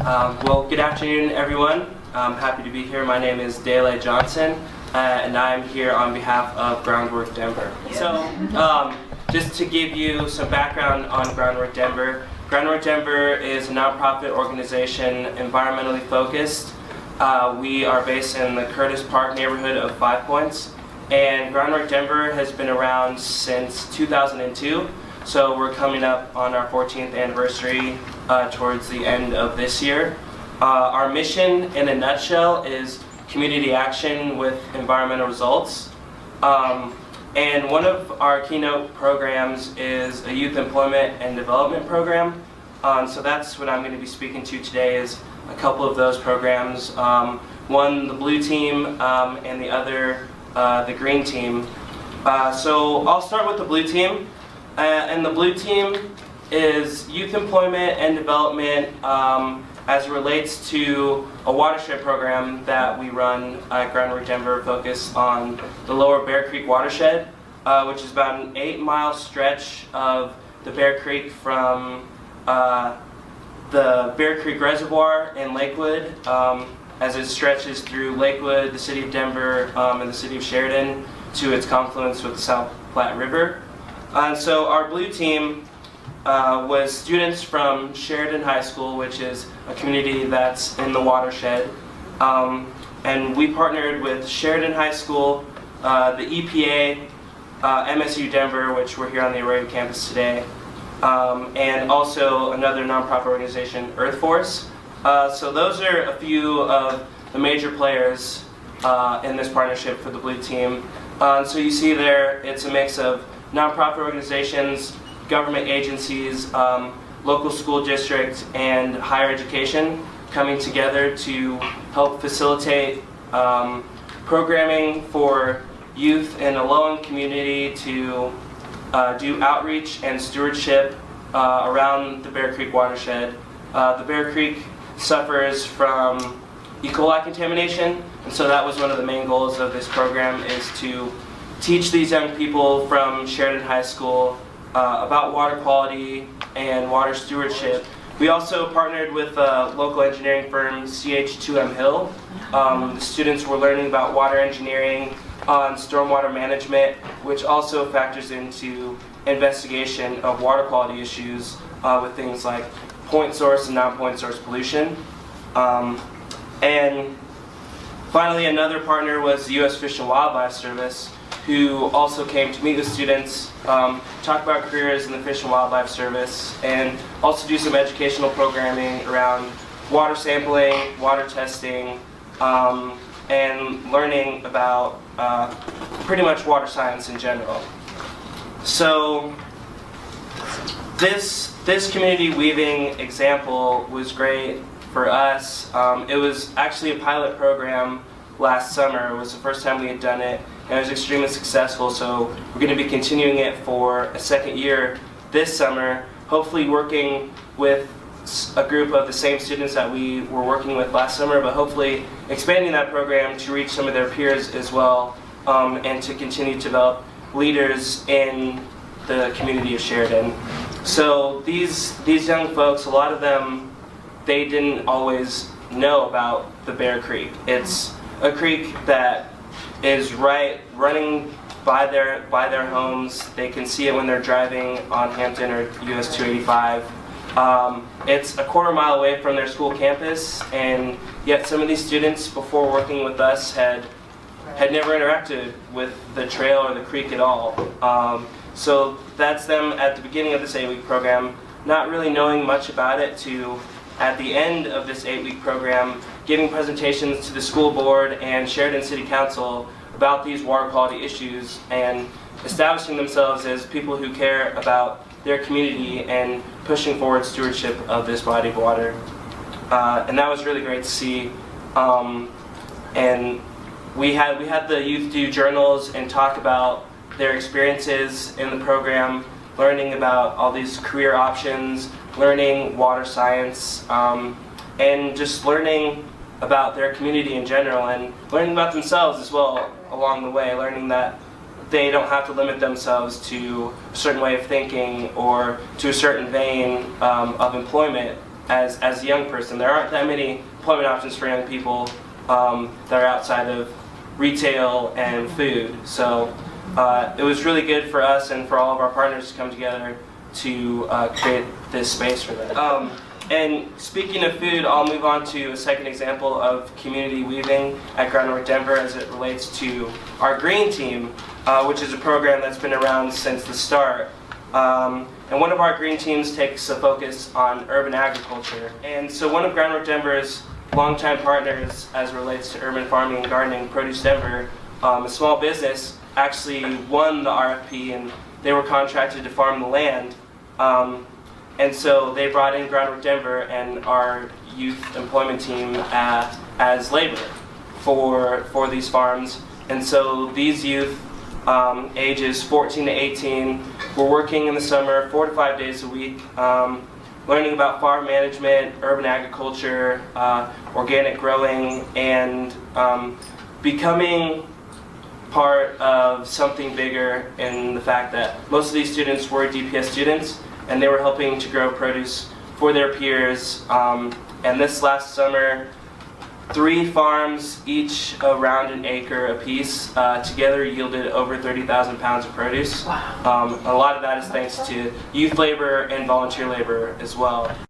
Well, good afternoon, everyone. I'm happy to be here. My name is Dele Johnson, and I'm here on behalf of Groundwork Denver. So, just to give you some background on Groundwork Denver, Groundwork Denver is a nonprofit organization, environmentally focused. We are based in the Curtis Park neighborhood of Five Points, and Groundwork Denver has been around since 2002. So we're coming up on our 14th anniversary towards the end of this year. Our mission in a nutshell is community action with environmental results. And one of our keynote programs is a youth employment and development program. So that's what I'm going to be speaking to today, is a couple of those programs. One, the blue team, and the other, the green team. So I'll start with the blue team. And the blue team is youth employment and development as it relates to a watershed program that we run at Groundwork Denver, focused on the lower Bear Creek watershed, which is about an 8-mile stretch of the Bear Creek from the Bear Creek Reservoir in Lakewood, as it stretches through Lakewood, the city of Denver, and the city of Sheridan to its confluence with the South Platte River. So our blue team was students from Sheridan High School, which is a community that's in the watershed. And we partnered with Sheridan High School, the EPA, MSU Denver, which we're here on the Arroyo campus today, and also another nonprofit organization, Earth Force. So those are a few of the major players in this partnership for the blue team. So you see there, it's a mix of nonprofit organizations, government agencies, local school districts, and higher education coming together to help facilitate programming for youth in a low-income community to do outreach and stewardship around the Bear Creek watershed. The Bear Creek suffers from E. coli contamination, and so that was one of the main goals of this program, is to teach these young people from Sheridan High School about water quality and water stewardship. We also partnered with a local engineering firm, CH2M Hill. The students were learning about water engineering on stormwater management, which also factors into investigation of water quality issues with things like point source and non-point source pollution. And finally, another partner was the U.S. Fish and Wildlife Service, who also came to meet with students, talk about careers in the Fish and Wildlife Service, and also do some educational programming around water sampling, water testing, and learning about pretty much water science in general. So this community weaving example was great for us. It was actually a pilot program last summer. It was the first time we had done it, and it was extremely successful, so we're going to be continuing it for a second year this summer, hopefully working with a group of the same students that we were working with last summer, but hopefully expanding that program to reach some of their peers as well, and to continue to develop leaders in the community of Sheridan. So these young folks, a lot of them, they didn't always know about the Bear Creek. It's a creek that is running by their homes. They can see it when they're driving on Hampton or US 285. It's a quarter mile away from their school campus, and yet some of these students, before working with us, had never interacted with the trail or the creek at all. So that's them at the beginning of this 8-week program, not really knowing much about it, to at the end of this 8-week program, giving presentations to the school board and Sheridan City Council about these water quality issues, and establishing themselves as people who care about their community and pushing forward stewardship of this body of water. And that was really great to see. And we had the youth do journals and talk about their experiences in the program, learning about all these career options, learning water science, and just learning about their community in general, and learning about themselves as well along the way, learning that they don't have to limit themselves to a certain way of thinking or to a certain vein of employment as a young person. There aren't that many employment options for young people that are outside of retail and food. So it was really good for us and for all of our partners to come together to create this space for them. And speaking of food, I'll move on to a second example of community weaving at Groundwork Denver as it relates to our green team, which is a program that's been around since the start. And one of our green teams takes a focus on urban agriculture. And so one of Groundwork Denver's longtime partners as it relates to urban farming and gardening, Produce Denver, a small business, actually won the RFP and they were contracted to farm the land. And so they brought in Groundwork Denver and our youth employment team as labor for these farms. And so these youth, ages 14 to 18, were working in the summer 4 to 5 days a week, learning about farm management, urban agriculture, organic growing, and becoming part of something bigger in the fact that most of these students were DPS students and they were helping to grow produce for their peers. And this last summer, 3 farms, each around an acre apiece, together yielded over 30,000 pounds of produce. Wow. A lot of that is thanks to youth labor and volunteer labor as well.